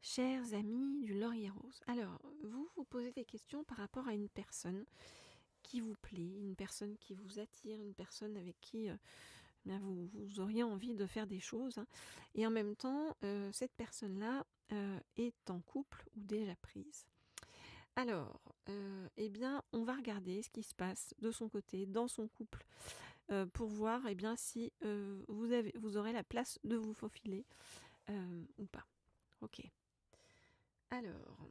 Chers amis du Laurier Rose, alors vous vous posez des questions par rapport à une personne qui vous plaît, une personne qui vous attire, une personne avec qui bien, vous auriez envie de faire des choses, hein. Et en même temps, cette personne-là est en couple ou déjà prise. Alors, eh bien, on va regarder ce qui se passe de son côté, dans son couple, pour voir eh bien, si vous aurez la place de vous faufiler ou pas. Ok. Alors,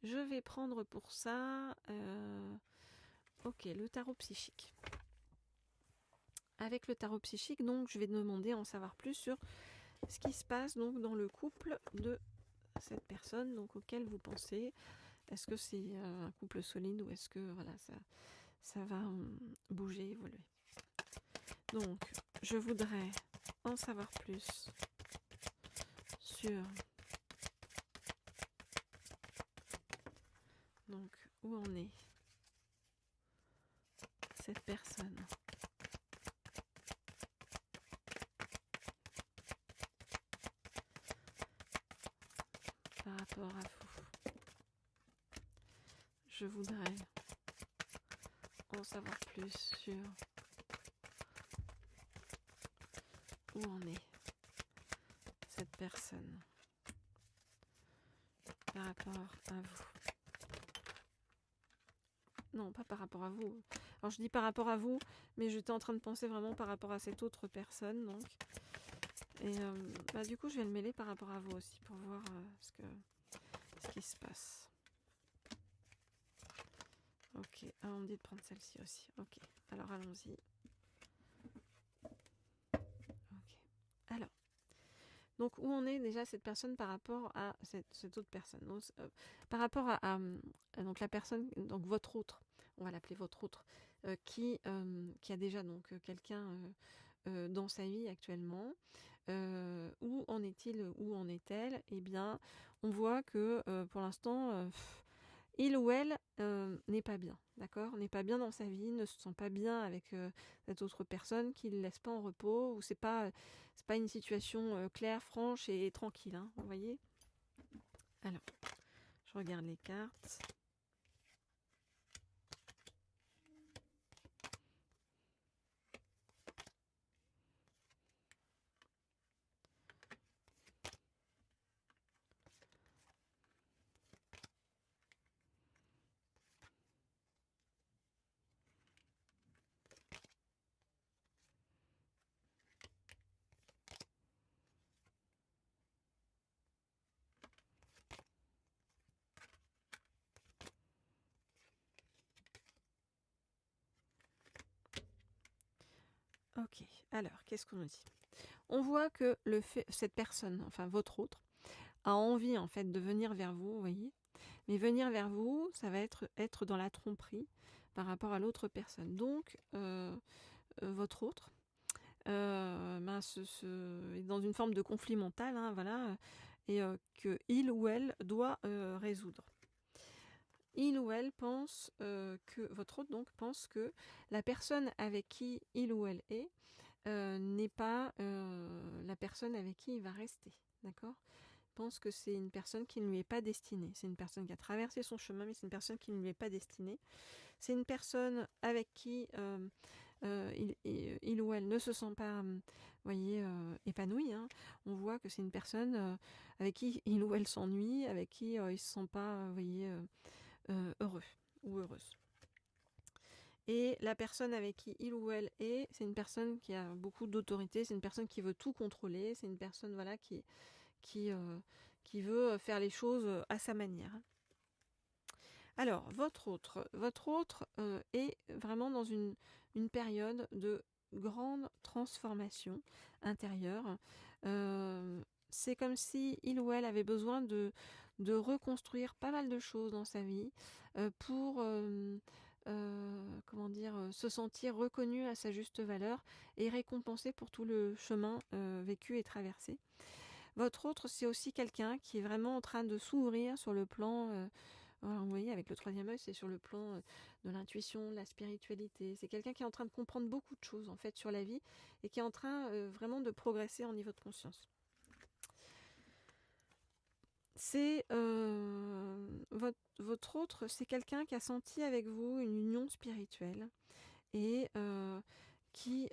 je vais prendre pour ça, ok, le tarot psychique. Avec le tarot psychique, donc, je vais demander à en savoir plus sur ce qui se passe donc dans le couple de cette personne donc auquel vous pensez. Est-ce que c'est un couple solide ou est-ce que voilà ça va bouger, évoluer. Donc, je voudrais en savoir plus sur donc où en est cette personne par rapport à vous. Je voudrais en savoir plus sur où en est cette personne par rapport à vous. Non, pas par rapport à vous. Alors je dis par rapport à vous, mais j'étais en train de penser vraiment par rapport à cette autre personne, donc. Et du coup, je vais le mêler par rapport à vous aussi pour voir ce qui se passe. Ok, on me dit de prendre celle-ci aussi. Ok, alors allons-y. Ok, alors. Donc, où en est déjà cette personne par rapport à cette autre personne. Donc, par rapport à donc la personne, donc votre autre, on va l'appeler votre autre, qui a déjà donc quelqu'un dans sa vie actuellement. Où en est-il, où en est-elle? Eh bien, on voit que pour l'instant, il ou elle n'est pas bien, d'accord? N'est pas bien dans sa vie, ne se sent pas bien avec cette autre personne, qui ne le laisse pas en repos, ou c'est pas une situation claire, franche et tranquille, hein, vous voyez? Alors, je regarde les cartes. Ok, alors, qu'est-ce qu'on nous dit? On voit que cette personne, enfin votre autre, a envie en fait de venir vers vous, vous voyez? Mais venir vers vous, ça va être dans la tromperie par rapport à l'autre personne. Donc, votre autre est dans une forme de conflit mental, hein, voilà, et que il ou elle doit résoudre. Il ou elle pense que votre autre donc pense que la personne avec qui il ou elle est n'est pas la personne avec qui il va rester, d'accord? Pense que c'est une personne qui ne lui est pas destinée. C'est une personne qui a traversé son chemin, mais c'est une personne qui ne lui est pas destinée. C'est une personne avec qui il ou elle ne se sent pas, voyez, épanoui, hein. On voit que c'est une personne avec qui il ou elle s'ennuie, avec qui il ne se sent pas, voyez, heureux ou heureuse. Et la personne avec qui il ou elle est, c'est une personne qui a beaucoup d'autorité, c'est une personne qui veut tout contrôler, c'est une personne voilà qui veut faire les choses à sa manière. Alors, votre autre est vraiment dans une période de grande transformation intérieure. C'est comme si il ou elle avait besoin de reconstruire pas mal de choses dans sa vie pour se sentir reconnu à sa juste valeur et récompensé pour tout le chemin vécu et traversé. Votre autre, c'est aussi quelqu'un qui est vraiment en train de s'ouvrir sur le plan, vous voyez, avec le troisième œil, c'est sur le plan de l'intuition, de la spiritualité. C'est quelqu'un qui est en train de comprendre beaucoup de choses, en fait, sur la vie, et qui est en train vraiment de progresser en niveau de conscience. c'est votre autre, c'est quelqu'un qui a senti avec vous une union spirituelle et qui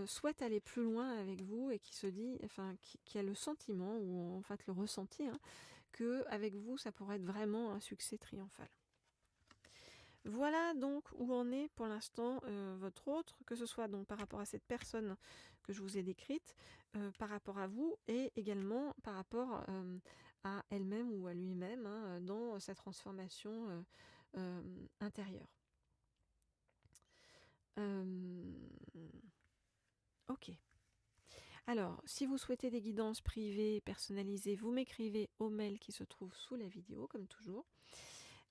souhaite aller plus loin avec vous et qui se dit, enfin, qui a le sentiment, ou en fait le ressenti, hein, que avec vous, ça pourrait être vraiment un succès triomphal. Voilà donc où en est pour l'instant votre autre, que ce soit donc par rapport à cette personne que je vous ai décrite, par rapport à vous et également par rapport à elle-même ou à lui-même, hein, dans sa transformation intérieure. Ok. Alors, si vous souhaitez des guidances privées, personnalisées, vous m'écrivez au mail qui se trouve sous la vidéo, comme toujours.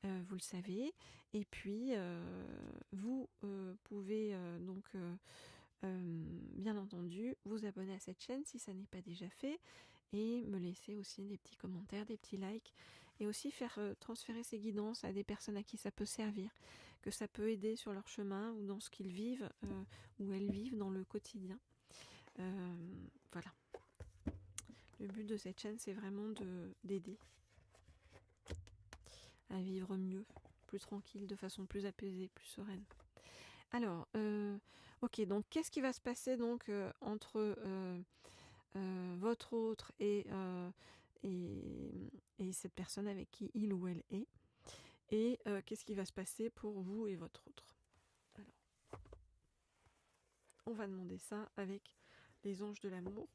Vous le savez. Et puis, vous pouvez donc, bien entendu, vous abonner à cette chaîne si ça n'est pas déjà fait et me laisser aussi des petits commentaires, des petits likes et aussi faire transférer ces guidances à des personnes à qui ça peut servir, que ça peut aider sur leur chemin ou dans ce qu'ils vivent ou elles vivent dans le quotidien. Voilà. Le but de cette chaîne, c'est vraiment d'aider à vivre mieux, plus tranquille, de façon plus apaisée, plus sereine. Alors, ok, donc qu'est-ce qui va se passer donc entre votre autre et cette personne avec qui il ou elle est, et qu'est-ce qui va se passer pour vous et votre autre? Alors, on va demander ça avec les anges de l'amour.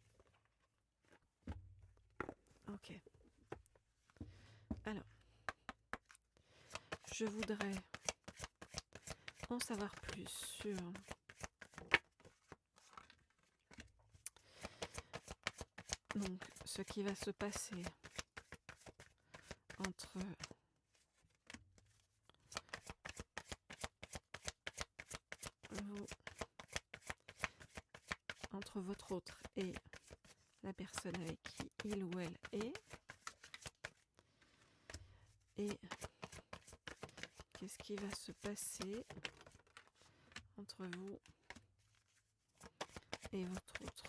Ok. Alors, je voudrais en savoir plus sur donc ce qui va se passer entre vous, entre votre autre et la personne avec qui il ou elle est, et qu'est-ce qui va se passer entre vous et votre autre.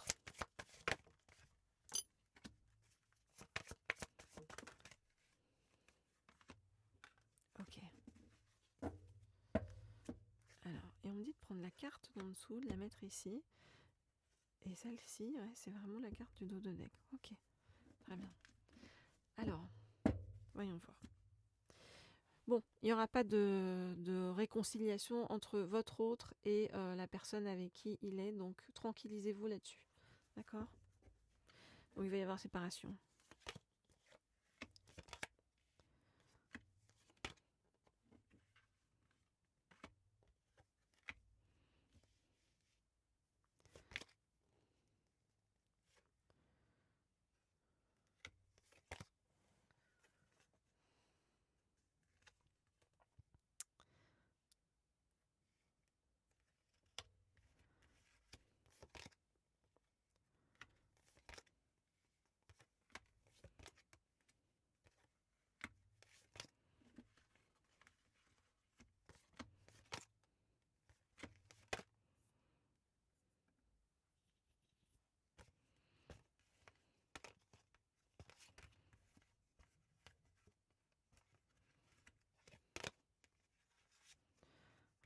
Ok. Alors, et on me dit de prendre la carte d'en dessous, de la mettre ici. Et celle-ci, ouais, c'est vraiment la carte du dos de deck. Ok, très bien. Alors, voyons voir. Bon, il n'y aura pas de réconciliation entre votre autre et la personne avec qui il est, donc tranquillisez-vous là-dessus. D'accord? Donc il va y avoir séparation.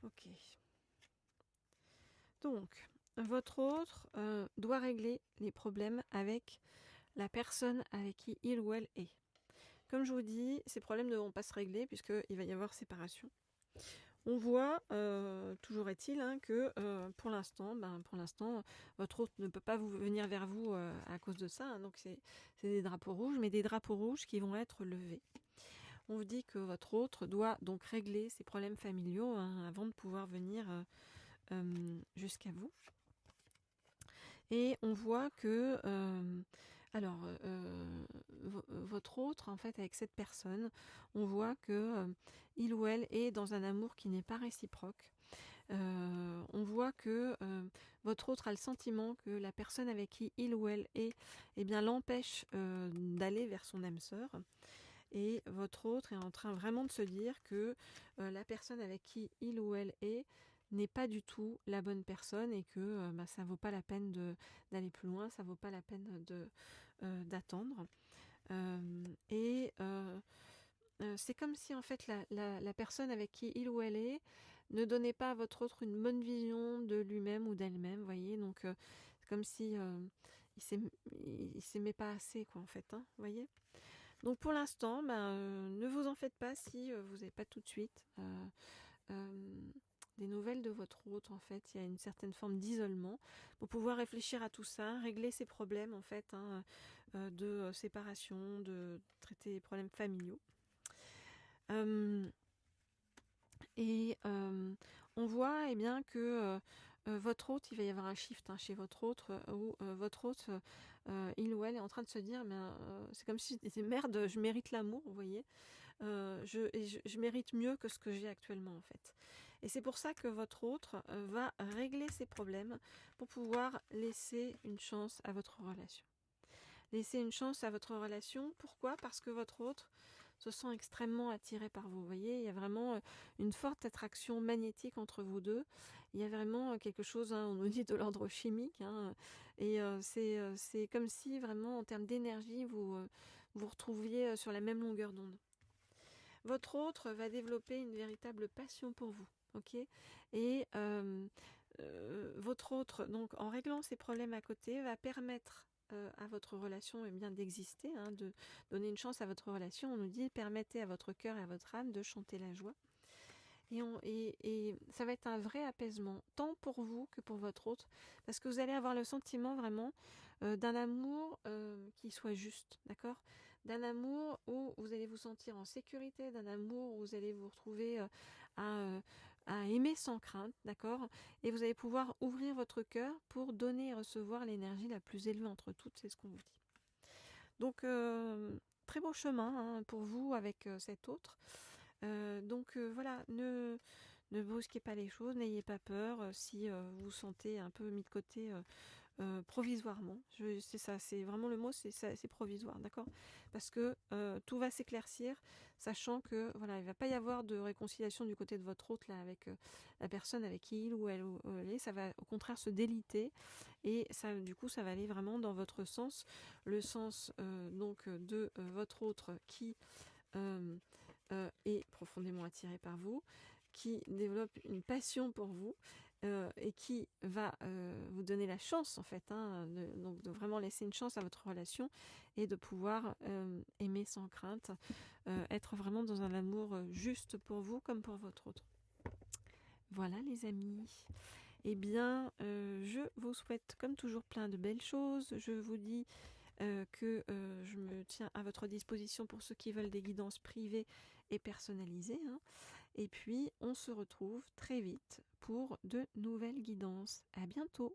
Ok. Donc, votre autre doit régler les problèmes avec la personne avec qui il ou elle est. Comme je vous dis, ces problèmes ne vont pas se régler puisqu'il va y avoir séparation. On voit, toujours est-il, hein, que pour l'instant, votre hôte ne peut pas venir vers vous à cause de ça. Hein, donc c'est des drapeaux rouges, mais des drapeaux rouges qui vont être levés. On vous dit que votre hôte doit donc régler ses problèmes familiaux, hein, avant de pouvoir venir jusqu'à vous. Et on voit que votre autre, en fait, avec cette personne, on voit que il ou elle est dans un amour qui n'est pas réciproque. On voit que votre autre a le sentiment que la personne avec qui il ou elle est, eh bien, l'empêche d'aller vers son âme sœur. Et votre autre est en train vraiment de se dire que la personne avec qui il ou elle est n'est pas du tout la bonne personne et que ça vaut pas la peine d'aller plus loin, ça vaut pas la peine d'attendre. Et c'est comme si en fait la personne avec qui il ou elle est ne donnait pas à votre autre une bonne vision de lui-même ou d'elle-même, voyez. Donc c'est comme si il s'aimait pas assez, quoi, en fait, hein, voyez. Donc pour l'instant, ne vous en faites pas si vous n'avez pas tout de suite des nouvelles de votre autre. En fait, il y a une certaine forme d'isolement pour pouvoir réfléchir à tout ça, régler ces problèmes en fait, hein, de séparation, de traiter les problèmes familiaux. Et on voit bien que votre hôte, il va y avoir un shift, hein, chez votre autre, où votre hôte, il ou elle est en train de se dire, c'est comme si je disais, merde, je mérite l'amour, vous voyez, je mérite mieux que ce que j'ai actuellement, en fait. Et c'est pour ça que votre autre va régler ses problèmes pour pouvoir laisser une chance à votre relation. Laisser une chance à votre relation, pourquoi ? Parce que votre autre se sent extrêmement attiré par vous. Vous voyez, il y a vraiment une forte attraction magnétique entre vous deux. Il y a vraiment quelque chose, hein, on nous dit de l'ordre chimique, hein, et c'est comme si vraiment en termes d'énergie, vous retrouviez sur la même longueur d'onde. Votre autre va développer une véritable passion pour vous, ok ? Et votre autre, donc en réglant ses problèmes à côté, va permettre à votre relation d'exister, hein, de donner une chance à votre relation. On nous dit, permettez à votre cœur et à votre âme de chanter la joie. Et ça va être un vrai apaisement, tant pour vous que pour votre autre, parce que vous allez avoir le sentiment vraiment d'un amour qui soit juste, d'accord ? D'un amour où vous allez vous sentir en sécurité, d'un amour où vous allez vous retrouver à aimer sans crainte, d'accord ? Et vous allez pouvoir ouvrir votre cœur pour donner et recevoir l'énergie la plus élevée entre toutes, c'est ce qu'on vous dit. Donc, très beau chemin, hein, pour vous avec cet autre. Donc voilà, ne brusquez pas les choses, n'ayez pas peur si vous vous sentez un peu mis de côté provisoirement. C'est ça, c'est vraiment le mot, c'est provisoire, d'accord ? Parce que tout va s'éclaircir, sachant que voilà, il ne va pas y avoir de réconciliation du côté de votre autre là avec la personne avec qui il ou elle est. Ça va au contraire se déliter et ça, du coup, ça va aller vraiment dans votre sens, le sens donc de votre autre qui est profondément attiré par vous, qui développe une passion pour vous et qui va vous donner la chance en fait, hein, donc de vraiment laisser une chance à votre relation et de pouvoir aimer sans crainte, être vraiment dans un amour juste pour vous comme pour votre autre. Voilà les amis. Eh bien, je vous souhaite comme toujours plein de belles choses. Je vous dis que je me tiens à votre disposition pour ceux qui veulent des guidances privées et personnalisées, hein. Et puis, on se retrouve très vite pour de nouvelles guidances. À bientôt!